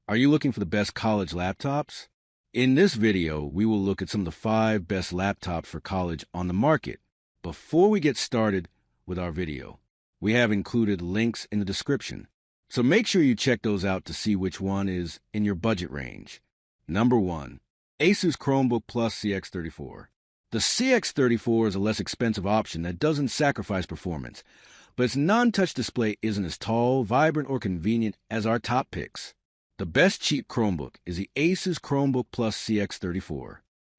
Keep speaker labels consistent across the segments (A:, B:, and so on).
A: Are you looking for the best college laptops? In this video, we will look at some of the 5 best laptops for college on the market. Before we get started with our video, we have included links in the description, so make sure you check those out to see which one is in your budget range. Number 1. Asus Chromebook Plus CX34. The CX34 is a less expensive option that doesn't sacrifice performance, but its non-touch display isn't as tall, vibrant, or convenient as our top picks. The best cheap Chromebook is the Asus Chromebook Plus CX34.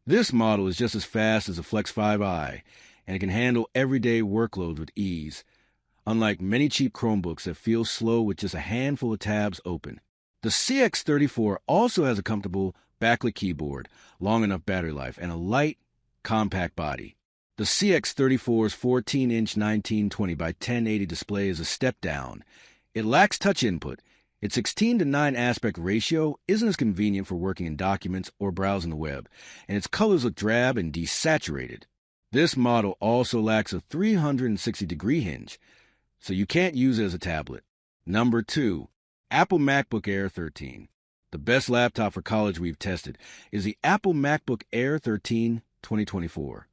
A: This model is just as fast as the Flex 5i, and it can handle everyday workloads with ease, unlike many cheap Chromebooks that feel slow with just a handful of tabs open. The CX34 also has a comfortable backlit keyboard, long enough battery life, and a light, compact body. The CX34's 14-inch 1920 by 1080 display is a step down. It lacks touch input. Its 16:9 aspect ratio isn't as convenient for working in documents or browsing the web, and its colors look drab and desaturated. This model also lacks a 360-degree hinge, so you can't use it as a tablet. Number 2. Apple MacBook Air 13. The best laptop for college we've tested is the Apple MacBook Air 13 2024.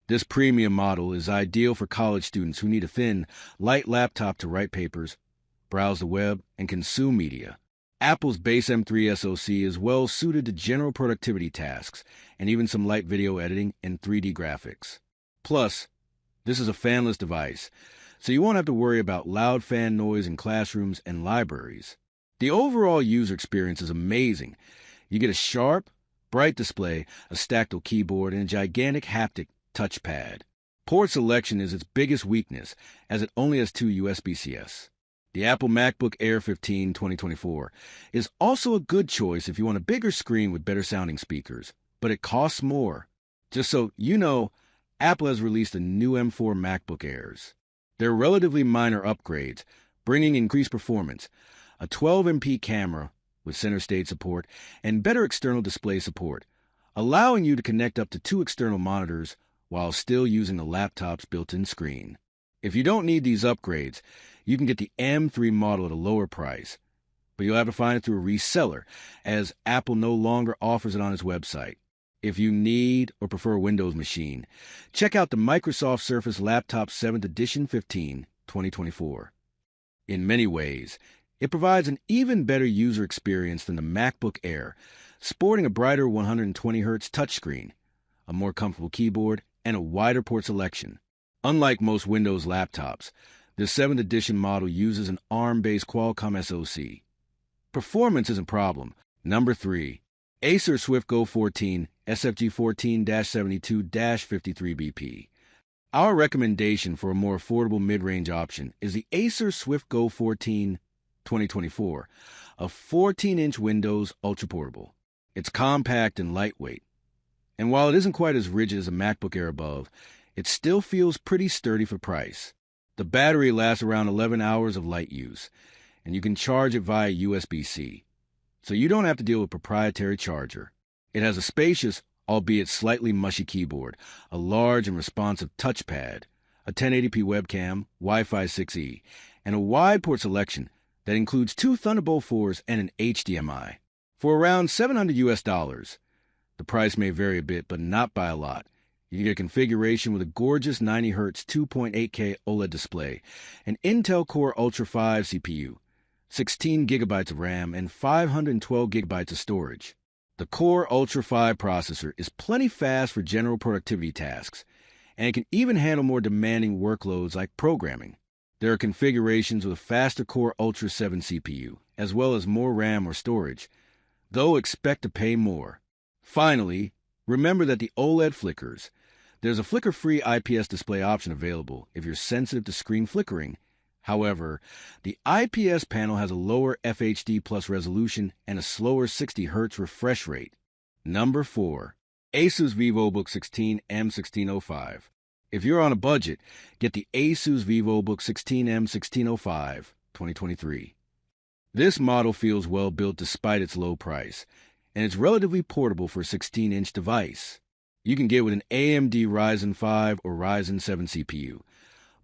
A: This premium model is ideal for college students who need a thin, light laptop to write papers, browse the web, and consume media. Apple's base M3 SoC is well suited to general productivity tasks and even some light video editing and 3D graphics. Plus, this is a fanless device, so you won't have to worry about loud fan noise in classrooms and libraries. The overall user experience is amazing. You get a sharp, bright display, a tactile keyboard, and a gigantic haptic touchpad. Port selection is its biggest weakness, as it only has 2 USB-Cs. The Apple MacBook Air 15 2024 is also a good choice if you want a bigger screen with better sounding speakers, but it costs more. Just so you know, Apple has released a new M4 MacBook Airs. They're relatively minor upgrades, bringing increased performance, a 12MP camera with center stage support, and better external display support, allowing you to connect up to 2 external monitors while still using the laptop's built-in screen. If you don't need these upgrades, you can get the M3 model at a lower price, but you'll have to find it through a reseller, as Apple no longer offers it on its website. If you need or prefer a Windows machine, check out the Microsoft Surface Laptop 7th Edition 15 2024. In many ways, it provides an even better user experience than the MacBook Air, sporting a brighter 120Hz touchscreen, a more comfortable keyboard, and a wider port selection. Unlike most Windows laptops, the 7th edition model uses an ARM-based Qualcomm SoC. Performance isn't a problem. Number 3. Acer SwiftGo 14 SFG 14-72-53BP. Our recommendation for a more affordable mid-range option is the Acer SwiftGo 14 2024, a 14-inch Windows Ultra Portable. It's compact and lightweight, and while it isn't quite as rigid as a MacBook Air above, it still feels pretty sturdy for price. The battery lasts around 11 hours of light use, and you can charge it via USB-C, so you don't have to deal with a proprietary charger. It has a spacious, albeit slightly mushy keyboard, a large and responsive touchpad, a 1080p webcam, Wi-Fi 6E, and a wide port selection that includes 2 Thunderbolt 4s and an HDMI. For around $700, the price may vary a bit, but not by a lot. You get a configuration with a gorgeous 90Hz 2.8K OLED display, an Intel Core Ultra 5 CPU, 16 GB of RAM, and 512 GB of storage. The Core Ultra 5 processor is plenty fast for general productivity tasks, and it can even handle more demanding workloads like programming. There are configurations with a faster Core Ultra 7 CPU, as well as more RAM or storage, though expect to pay more. Finally, remember that the OLED flickers. There's a flicker-free IPS display option available if you're sensitive to screen flickering. However, the IPS panel has a lower FHD plus resolution and a slower 60 Hz refresh rate. Number 4. Asus VivoBook 16 M1605. If you're on a budget, get the Asus VivoBook 16 M1605 2023. This model feels well built despite its low price, and it's relatively portable for a 16-inch device. You can get with an AMD Ryzen 5 or Ryzen 7 CPU.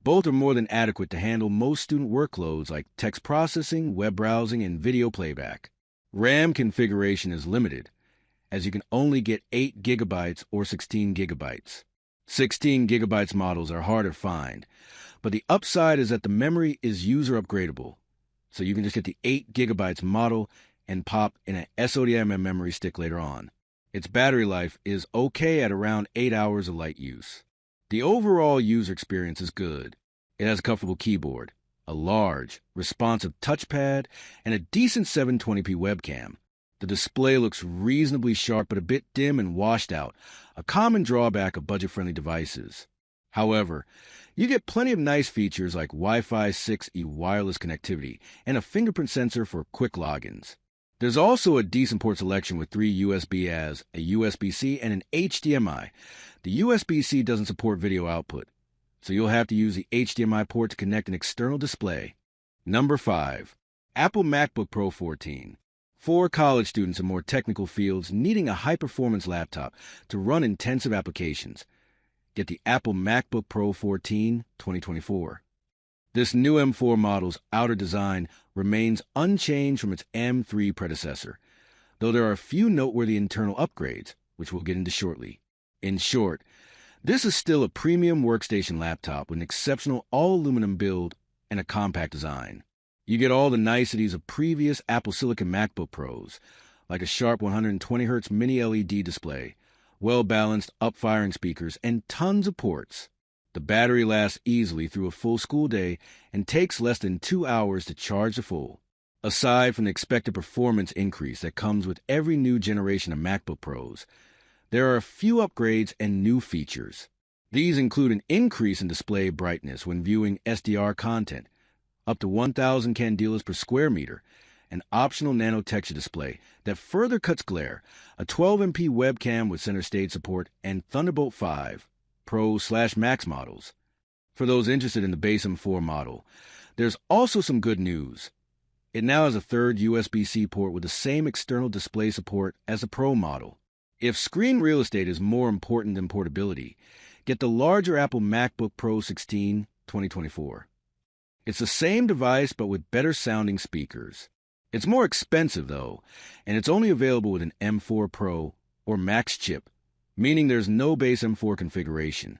A: Both are more than adequate to handle most student workloads like text processing, web browsing, and video playback. RAM configuration is limited, as you can only get 8 gigabytes or 16 gigabytes. 16 gigabytes models are harder to find, but the upside is that the memory is user upgradable, so you can just get the 8 gigabytes model and pop in an SODIMM memory stick later on. Its battery life is okay at around 8 hours of light use. The overall user experience is good. It has a comfortable keyboard, a large, responsive touchpad, and a decent 720p webcam. The display looks reasonably sharp but a bit dim and washed out, a common drawback of budget-friendly devices. However, you get plenty of nice features like Wi-Fi 6E wireless connectivity and a fingerprint sensor for quick logins. There's also a decent port selection with 3 USB-As, a USB-C, and an HDMI. The USB-C doesn't support video output, so you'll have to use the HDMI port to connect an external display. Number 5. Apple MacBook Pro 14. For college students in more technical fields needing a high-performance laptop to run intensive applications, get the Apple MacBook Pro 14 2024. This new M4 model's outer design remains unchanged from its M3 predecessor, though there are a few noteworthy internal upgrades, which we'll get into shortly. In short, this is still a premium workstation laptop with an exceptional all-aluminum build and a compact design. You get all the niceties of previous Apple Silicon MacBook Pros, like a sharp 120Hz mini LED display, well-balanced up-firing speakers, and tons of ports. The battery lasts easily through a full school day and takes less than 2 hours to charge to full. Aside from the expected performance increase that comes with every new generation of MacBook Pros, there are a few upgrades and new features. These include an increase in display brightness when viewing SDR content, up to 1,000 candelas per square meter, an optional nano texture display that further cuts glare, a 12MP webcam with center stage support, and Thunderbolt 5 Pro/Max models. For those interested in the base M4 model, there's also some good news. It now has a third USB-C port with the same external display support as the Pro model. If screen real estate is more important than portability, get the larger Apple MacBook Pro 16 2024. It's the same device but with better sounding speakers. It's more expensive though, and it's only available with an M4 Pro or Max chip, meaning there's no base M4 configuration.